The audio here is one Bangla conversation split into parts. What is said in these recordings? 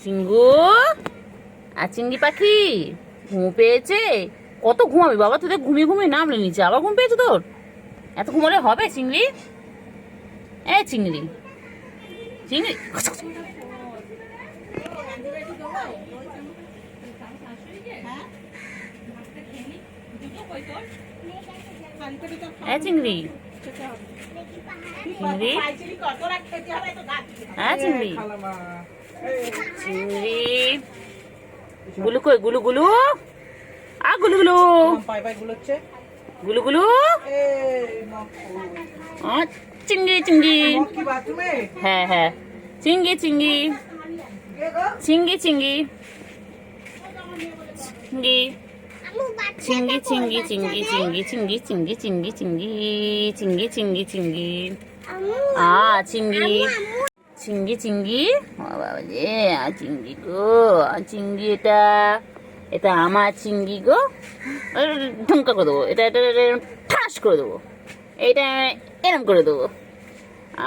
চিঙ্গু আর চিংড়ি পাখি ঘুম পেয়েছে। কত ঘুমাবি বাবা, তোদের ঘুমিয়ে ঘুমিয়ে নামলে নিচে, আবার ঘুম পেয়েছে তোর? এত ঘুমালে হবে চিংড়ি? এ চিংড়ি চিংড়ি চিংড়ি চিংড়ি চিংড়ি চিংড়ি গুলু কই গুলু গুলু গুলু গুলু গুলু গুলু চিংড়ি চিংড়ি হ্যাঁ হ্যাঁ চিংড়ি চিংড়ি চিংড়ি চিংড়ি চিংড়ি চিংড়ি চিংড়ি চিংড়ি চিংড়ি চিংড়ি চিংড়ি চিংড়ি চিংড়ি চিংড়ি চিংড়ি চিংড়ি চিংড়ি চিংড়ি বাবা রে চিংড়ি গো চিংড়ি, এটা এটা আমার চিংড়ি গো। ঢুমকা করে দেবো, এটা এটা ঠাস করে দেবো, এইটা এরম করে দেবো।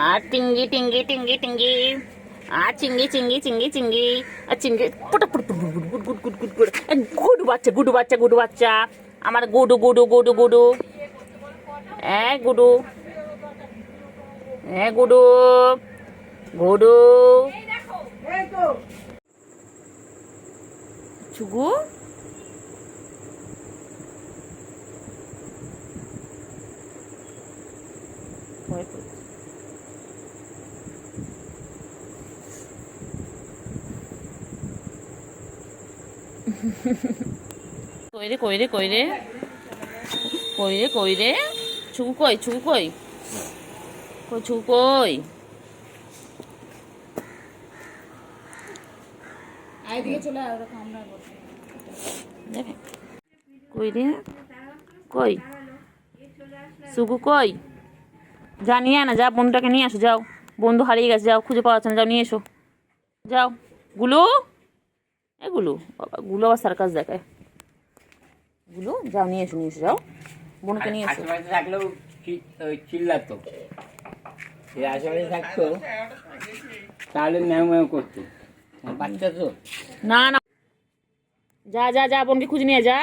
আর টিঙ্গি টিঙ্গি টিঙ্গি টিঙ্গি আর চিংড়ি চিংড়ি চিংড়ি চিংড়ি আর চিংড়ি পটাপট good good good good good good গুডু বাচ্চা গুডু বাচ্চা গুডু বাচ্চা আমার গুডু গুডু গুডু গুডু গুডু গুডু গুডু চুগু কইরে কইরে কইরে কইরে কইরে ছুকু কই ছুকু কই কই ছুকু কই আইদিকে চলে আয়, ওরা কামড়া বসে দেখে কইরে কই ছুকু কই। যা নিয়ে না, যা বন্ধুটাকে নিয়ে আসো, যাও বন্ধু হারিয়ে গেছে, যাও খুঁজে পাওয়া যাচ্ছে না, যাও নিয়ে এসো যাও। গুলু গুলু বাবা, গুলো আবার সার্কাস দেখায়। গুলো যাও নিয়ে এসো, নিয়ে এসো যাও, বোনকে নিয়ে এসো। থাকলেও চিল্লাতো, আশেপাশে থাকতো তাহলে ম্যাও ম্যাও করতো, বাচ্চা তো। না না, যা যা যা বোনকে খুঁজে নিয়ে যা,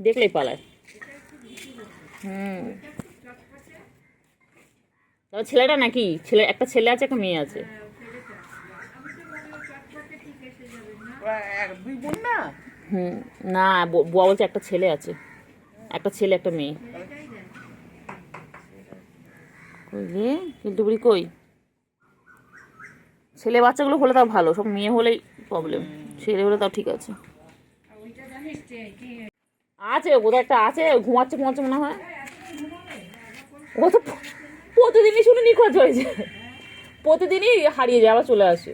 দেখলেই পালায়। তবে ছেলেটা নাকি ছেলে, একটা ছেলে আছে একটা মেয়ে আছে। না বুয়া বলছে একটা ছেলে আছে, একটা ছেলে একটা মেয়ে। কই রে কিলটুবুড়ি কই? ছেলে বাচ্চাগুলো হলে তাও ভালো, সব মেয়ে হলেই প্রবলেম, ছেলে হলে তাও ঠিক আছে। আছে কোথাও একটা আছে, ঘুমাচ্ছে ঘুমাচ্ছে মনে হয়। ও তো প্রতিদিনই শুনে নিখোঁজ হয়েছে, প্রতিদিনই হারিয়ে যায়, আবার চলে আসে।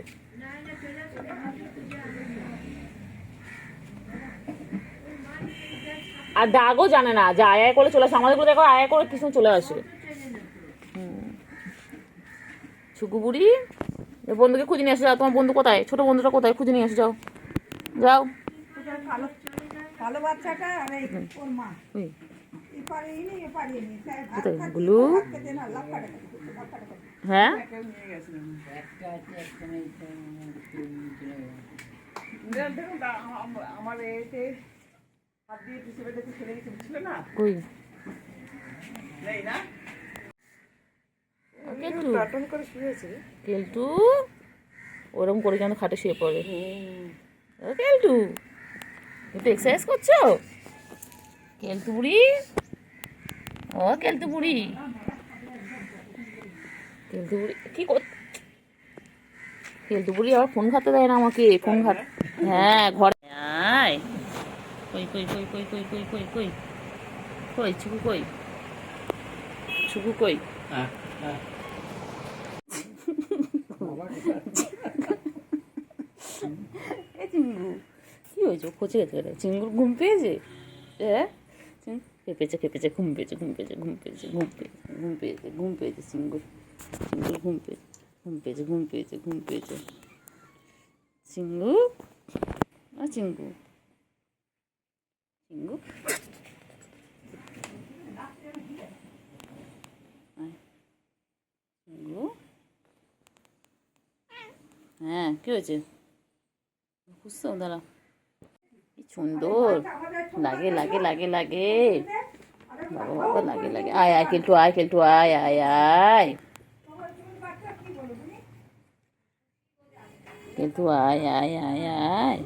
আর ডাকও জানে না, যে আয়া করে চলে আসে, আমাদের গুলো দেখো আয়া করে কিছু চলে আসে। ছুকু বুড়ি বন্ধুকে খুঁজে নিয়ে আসো, যাও। তোমার বন্ধু কোথায়? ছোট বন্ধুটা কোথায়? খুঁজে নিয়ে আসো, যাও যাও। গুলু হ্যাঁ কেলটু ওরকম করে কেন খাটে শুয়ে পড়ে? কেলটু একটু এক্সারসাইজ করছো? কেলটু বুড়ি, ও কেলটু বুড়ি, কেলটু বুড়ি কি কর? কেলটু বুড়ি আবার ফোন ঘাটতে দেয় না আমাকে, ফোন ঘাট। হ্যাঁ ঘরে আয়। কই কই কই কই কই কই কই কই কই ছুকু কই? ছুকু কই? চিঙ্গু কি হয়েছে? খোঁচে গেছে, চিঙ্গুর ঘুম পেয়েছে? হ্যাঁ খেপেছে খেপেছে, ঘুম পেয়েছে ঘুম পেয়েছে ঘুম পেয়েছে ঘুম পেয়েছে ঘুম পেয়েছে ঘুম পেয়েছে চিঙ্গুর, চিঙ্গুর ঘুম পেয়েছে ঘুম পেয়েছে ঘুম পেয়েছে ঘুম পেয়েছে। চিঙ্গু চিঙ্গু চিঙ্গু চিঙ্গু হ্যাঁ কি হয়েছে বুঝছো দাঁড়া কি সুন্দর লাগে লাগে লাগে লাগে বাবা বাবা লাগে লাগে আয় আয় কেলটু আয় কেলটু আয় আয় আয় কেলটু আয় আয় আয় আয়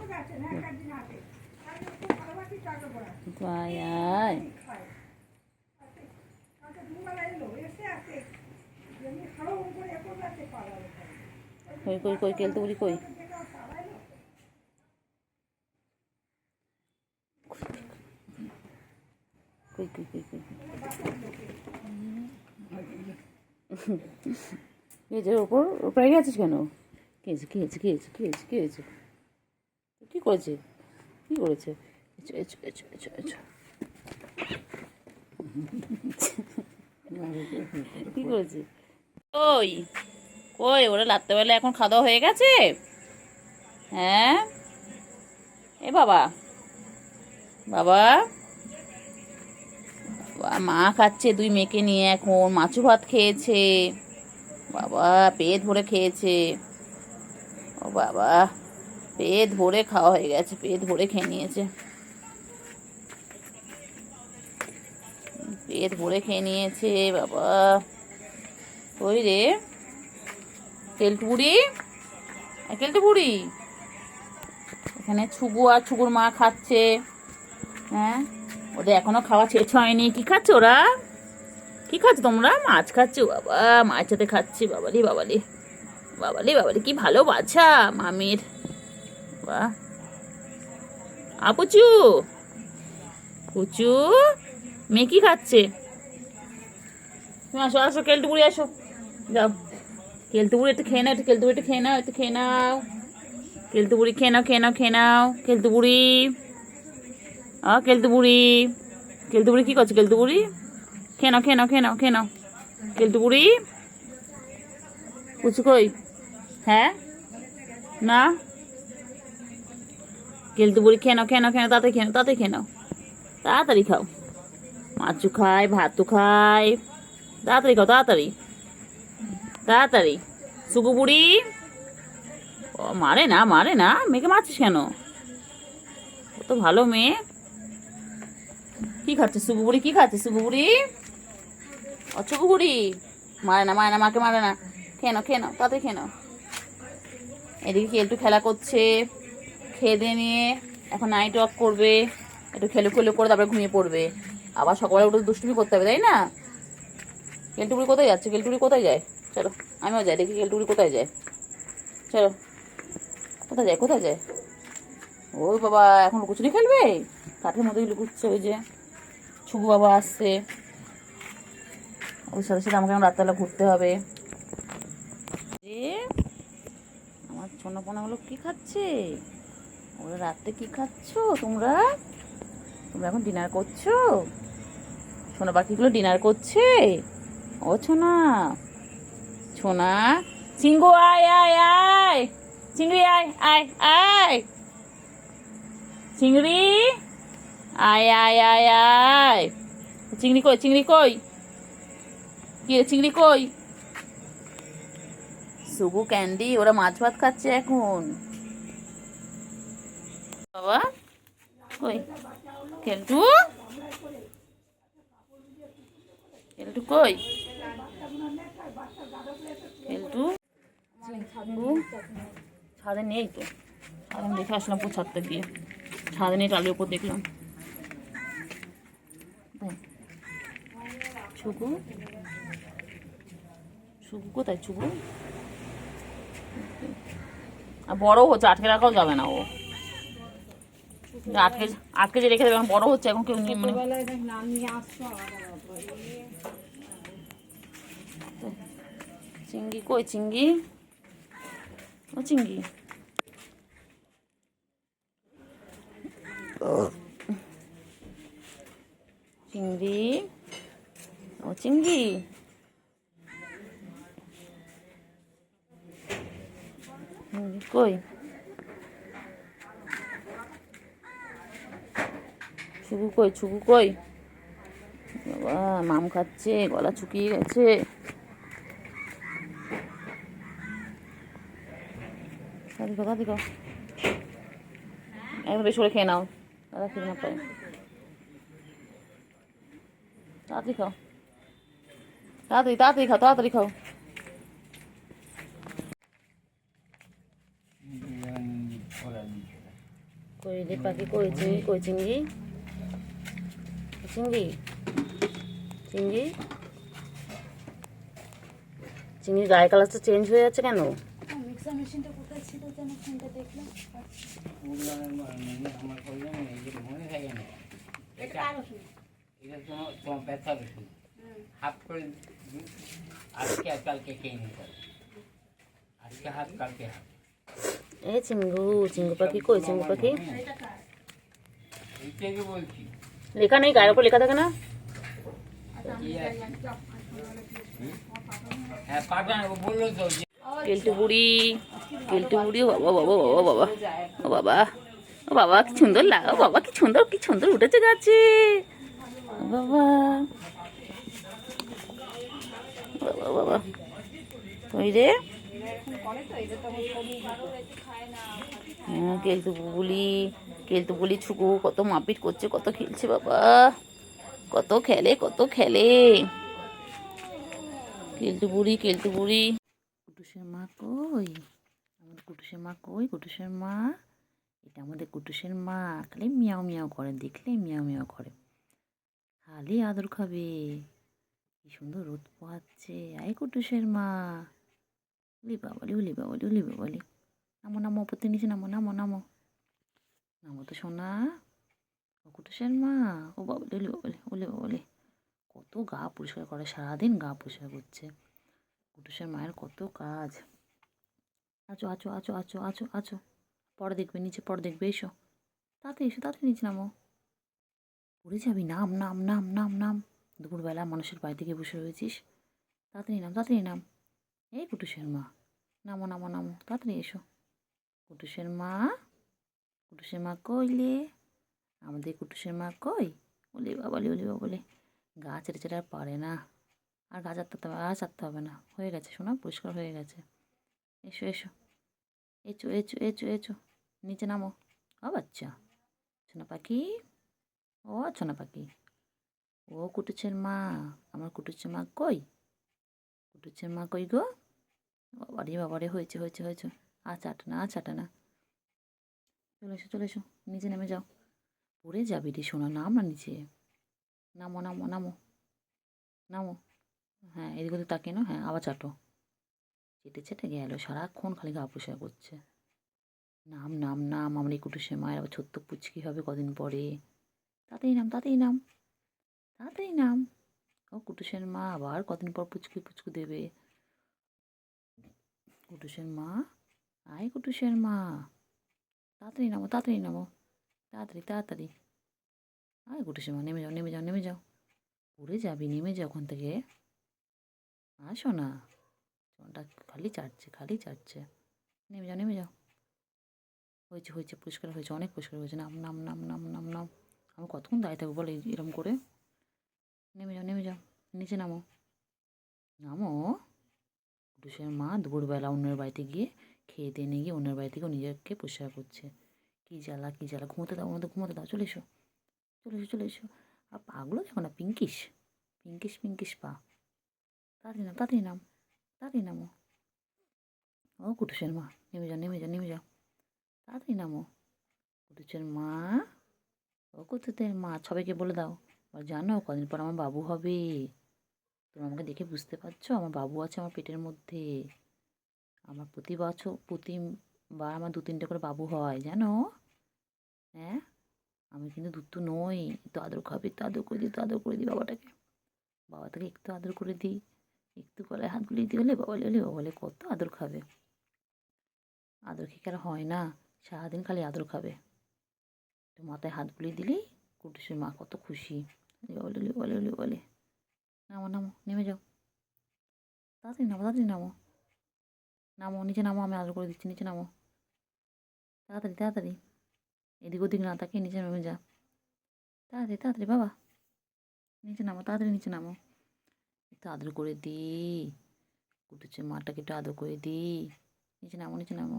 কেলটু আয় আয় কই কই কই কেলটু বুড়ি কই কই কই কই কই ওপর ওপরে গেছিস কেন কি হয়েছে কি হয়েছে কি হয়েছে কি হয়েছে কি হয়েছে কি করেছে কি করেছে echo echo echo echo echo কি করেছে ওই কই ওরা রাত্রেবেলা এখন খাওয়া দাওয়া হয়ে গেছে হ্যাঁ এ বাবা বাবা মা খাচ্ছে দুই মেয়েকে নিয়ে এখন মাছু ভাত খেয়েছে বাবা পেট ভরে খেয়েছে ও বাবা পেট ভরে খাওয়া হয়ে গেছে পেট ভরে খেয়ে নিয়েছে পেট ভরে খেয়ে নিয়েছে বাবা ওই রে কেলটু বুড়ি কেলটু বুড়ি এখানে ছুগু আর ছুগুর মা খাচ্ছে হ্যাঁ ওদের এখনো খাওয়া শেষ হয়নি কি খাচ্ছে ওরা কি খাচ্ছ তোমরা মাছ খাচ্ছ বাবা মাছ সাথে খাচ্ছি বাবালি বাবালি বাবালি বাবালি কি ভালো বাছা মামির বাহ আপুচু পুচু মেয়ে কি খাচ্ছে তুমি আসো আসো কেলটু বুড়ি আসো যাও কেলটু বুড়ি একটু খেয়ে নাও একটু কেলটু বুড়ি একটু খেয়ে নাও একটু খেয়ে নাও কেলটু বুড়ি খেয়ে নাও খেয়ে নাও খেয়ে নাও কেলটু বুড়ি কেলটু বুড়ি কেলটু বুড়ি কি করছে কেলটু বুড়ি খেয়ে নাও খেয়ে নাও খেয়ে নাও খেয়ে নাও কেলটু বুড়ি পুচু কই হ্যাঁ না কেলটু বুড়ি খেয়ে নাও খেয়ে নাও খেয়ে নাও তাড়াতাড়ি খেয়ে নাও তাড়াতাড়ি খেয়ে নাও তাড়াতাড়ি খাও মাছু খায় ভাতু খায় তাড়াতাড়ি খাও তাড়াতাড়ি তাড়াতাড়ি সুগু বুড়ি ও মারে না মেয়েকে মারছিস কেন ও তো ভালো মেয়ে কি খাচ্ছে সুগু বুড়ি কি খাচ্ছে সুগু বুড়ি ও সুগু বুড়ি মারে না মাকে মারে না খেয়ে নাও তাড়াতাড়ি খেয়ে নাও এদিকে কি একটু খেলা করছে খেয়ে দিয়ে নিয়ে এখন নাইট ওয়াক করবে একটু খেলে করে তারপরে ঘুমিয়ে পড়বে আবার সকালে উঠে দুষ্টুমি করতে হবে তাই না কেলটুবুড়ি কোথায় যাচ্ছে কেলটুবুড়ি কোথায় যায় চলো আমিও যাই দেখি কেলটুবুড়ি কোথায় যায় চলো কোথায় যায় ওই বাবা এখন লুকোচুরি খেলবে কাঠের মধ্যে লুকুচ্ছে ওই যে ছুগু বাবা আসছে ওর সাথে সাথে আমাকে এখন রাত্রেবেলা ঘুরতে হবে আমার ছোনাপোনাগুলো কি খাচ্ছে ওরা রাত্রে কি খাচ্ছ তোমরা এখন ডিনার করছো সোনা পাখিগুলো ডিনার করছে ও ছোনা চিঙ্গু আয় আয় আয় চিংড়ি আয় আয় আয় চিংড়ি আয় আয় আয় আয় চিংড়ি কই কি চিংড়ি কই সুগু ক্যান্ডি ওরা মাছ ভাত খাচ্ছে এখন বাবা কই কেলটু কই কেলটু ছাদে নেই তো আমি দেখে আসলাম পুরো ছাদটা গিয়ে ছাদে নেই টালির উপর দেখলাম ছুকু কোথায় ছুকু আর বড় হচ্ছে আটকে রাখাও যাবে না ও আটকে যে রেখে দেবে এখন বড় হচ্ছে এখন কেউ মানে চিংড়ি কই চিংড়ি ও চিংড়ি চিংড়ি ও চিংড়ি কই ছুকু কই বাবা মাম খাচ্ছে গলা শুকিয়ে গেছে তাড়াতাড়ি খাও একবার বেশি করে খেয়ে নাও দাদা খেয়ে না পায় তাড়াতাড়ি খাও তাড়াতাড়ি খাও কই রে পাখি কই চিংড়ি চিংড়ি চিংড়ির গায়ের কালারটা চেঞ্জ হয়ে যাচ্ছে কেন? মিক্সার মেশিনটা কোথায় ছিল যেন ফোনটা দেখলাম। আমার করলে মনে থাকে না এটা তোমার ব্যথা রসুন হাফ করে আজকে আর কালকে খেয়ে নিতে হবে আজকে হাফ কালকে হাফ এ চিঙ্গু পাখি কই চিঙ্গু পাখি এইটাকে বলছি লেখা নেই গায়ের উপর লেখা থাকে না হ্যাঁ পাঠান বললো তো যে কেলটু বুড়ি ও বাবা ও বাবা কি সুন্দর লাগা বাবা কি সুন্দর উঠেছে গাছে বাবা বাবা ওই রে হ্যাঁ কেলটু বুলি ছুকু কত মারপিট করছে কত খেলছে বাবা কত খেলে কেলটু বুড়ি কুটুসের মা কই আমাদের কুটুসের মা এটা আমাদের কুটুসের মা খালি মিয়াও করে দেখলে মিয়াও করে খালি আদর খাবে কি সুন্দর রোদ পোহাচ্ছে আই কুটুসের মা উলি বাবালি নামো উপর নিচে নামো তো সোনা ও কুটুসের মা ও বাবালি ওলে বাবালি কত গা পরিষ্কার করে সারাদিন গা পরিষ্কার করছে কুটুসের মায়ের কত কাজ আছো পরে দেখবে এসো তাড়াতাড়ি নিচে নামো পড়ে যাবি নাম দুপুরবেলা মানুষের বাড়িতে গিয়ে বসে রয়েছিস তাড়াতাড়ি নাম এই কুটুসের মা নামো তাড়াতাড়ি এসো কুটুসের মা কইলে আমাদের কুটুসের মা কই ওলে বাবালে গা ছেড়ে আর পারে না আর গা চাটতে হবে না হয়ে গেছে শোনা পরিষ্কার হয়ে গেছে এসো নিচে নামো ও বাচ্চা সোনা পাখি ও কুটুসের মা আমার কুটুসের মা কই গো বাবারে হয়েছে আর চাটা না চলে এসো নিচে নেমে যাও পড়ে যাবি রে সোনা নাম না নিচে নামো হ্যাঁ এদিক ওদিক তাকিয়ে না হ্যাঁ আবার চাটো চেটে গেল সারাক্ষণ খালি গা পরিষ্কার করছে নাম আমার এই কুটুসের মায়ের আবার ছোট্ট পুচকি হবে কদিন পরে তাড়াতাড়ি নাম ও কুটুসের মা আবার কদিন পর পুচকু দেবে কুটুসের মা কুটুসের মা তাড়াতাড়ি নামো তাড়াতাড়ি কুটুসের মা নেমে যাও পড়ে যাবি নেমে যাও ওখান থেকে আসো না চনটা খালি চাটছে নেমে যাও হয়েছে পরিষ্কার হয়েছে অনেক পরিষ্কার হয়েছে নাম আমি কতক্ষণ দাঁড়িয়ে থাকবো বলে এরকম করে নেমে যাও নিচে নামো কুটুসের মা দুপুরবেলা অন্যের বাড়িতে গিয়ে খেয়ে দিয়ে নিয়ে গিয়ে অন্যের বাড়ি থেকেও নিজেকে পরিষ্কার করছে কি জ্বালা ঘুমোতে দাও চলে এসো আর পাগুলো দেখো না পিঙ্কিশ পা তাড়াতাড়ি নামো ও কুটুসের মা নেমে যাও তাড়াতাড়ি নামো কুটুসের মা ও কুটুসের মা সবাইকে বলে দাও জানো কদিন পর আমার বাবু হবে তুমি আমাকে দেখে বুঝতে পারছো আমার বাবু আছে আমার পেটের মধ্যে আমার প্রতিবার আমার 2-3টে করে বাবু হয় জানো হ্যাঁ আমি কিন্তু দুধ নই একটু আদর খাবে একটু আদর করে দিই বাবাটাকে একটু আদর করে দিই একটু গলায় হাত বুলিয়ে দিই বাবা কত আদর খাবে আদর খেয়ে আর হয় না সারাদিন খালি আদর খাবে তো মাথায় হাত বুলিয়ে দিলেই কুটুসের মা কত খুশি বলে নামো নেমে যাও তাড়াতাড়ি নামো নিচে নামো আমি আদর করে দিচ্ছি নিচে নামো তাড়াতাড়ি এদিক ওদিক না তাকিয়ে নিচে নেমে যা তাড়াতাড়ি বাবা নিচে নামো একটু আদর করে দিই কুটুসের মাটাকে একটু আদর করে দিই নিচে নামো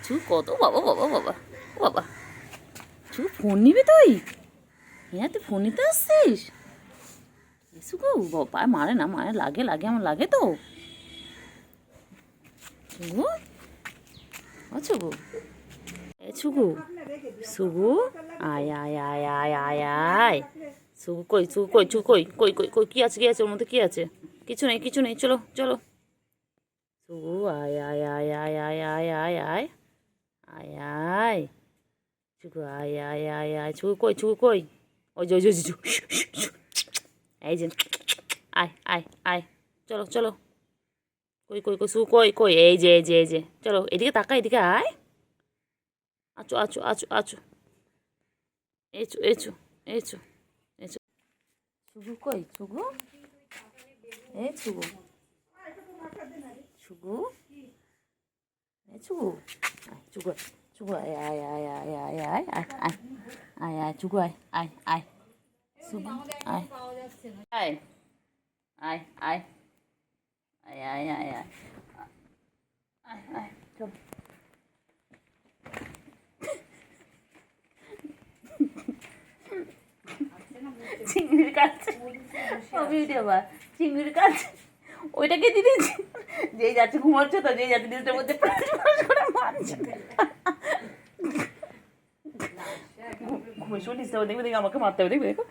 ছু কত বাবা বাবা বাবা ও বাবা ছু ফোন নিবি তুই হ্যাঁ তুই ফোন নিতে আসছিস সুগু বাবা মারে না মারে লাগে লাগে আমার লাগে তো সুগু ও সুগু এ সুগু সুগু আয় আয় আয় আয় আয় আয় সুগু কই সুগু কই চু কই কই কই কই কি আছে ওর মধ্যে কি আছে কিছু নেই চলো চলো সুগু আয় আয় আয় আয় আয় আয় আয় আয় আয় আয় সুগু আয় আয় আয় আয় সুগু কই ওই যে এই যে আয় আয় আয় চলো চলো কই সুগু কই এই যে চলো এদিকে তাকা এদিকে আয় আচু এচু সুগু কই সুগু এই সুগু সুগু এই সুগু আয় সুগু আয় সুগু আয় চল চিংড়ির কাছে ভিডিও বা চিংড়ির কাছে ওইটাকে দিয়েছি যেই যাচ্ছে ঘুমাচ্ছে তো যেই যাচ্ছে নিজের মধ্যে করে মারছে ঘুমে শুনিস তো দেখবে দেখবে আমাকে মারতে হবে দেখবে দেখো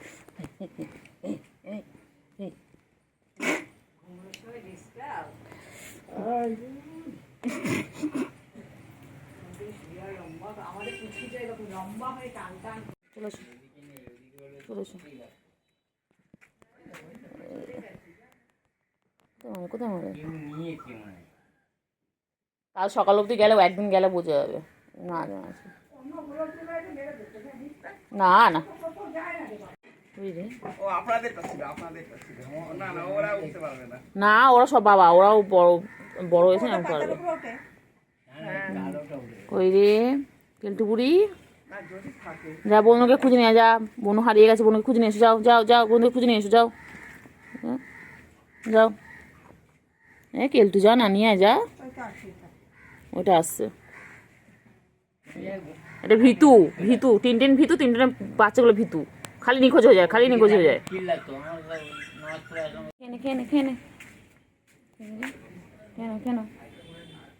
কোথায় মারে কাল সকাল অবধি গেলে একদিন গেলে বোঝা যাবে না না ওরা সব বাবা ওরাও বড় বড় হয়েছে না পারবে কই রে কেলটু বুড়ি যা বনুকে খুঁজে নিয়ে যা বনু হারিয়ে গেছে বনুকে খুঁজে নিয়ে এসো যাও বনুকে খুঁজে নিয়ে এসো যাও কেলটু যা না নিয়ে যা ওটা আসছে এটা ভিতু তিনটেন বাচ্চাগুলো ভিতু খালি নিখোঁজ হয়ে যায়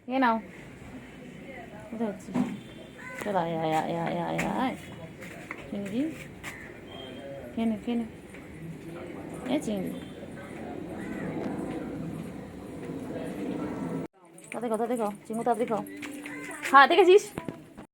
খেয়ে নাও কোথায় হচ্ছিস চল আয় চিংড়ি এ চিংড়ি তা দেখো চিংড়ি তা দেখো হ্যাঁ দেখেছিস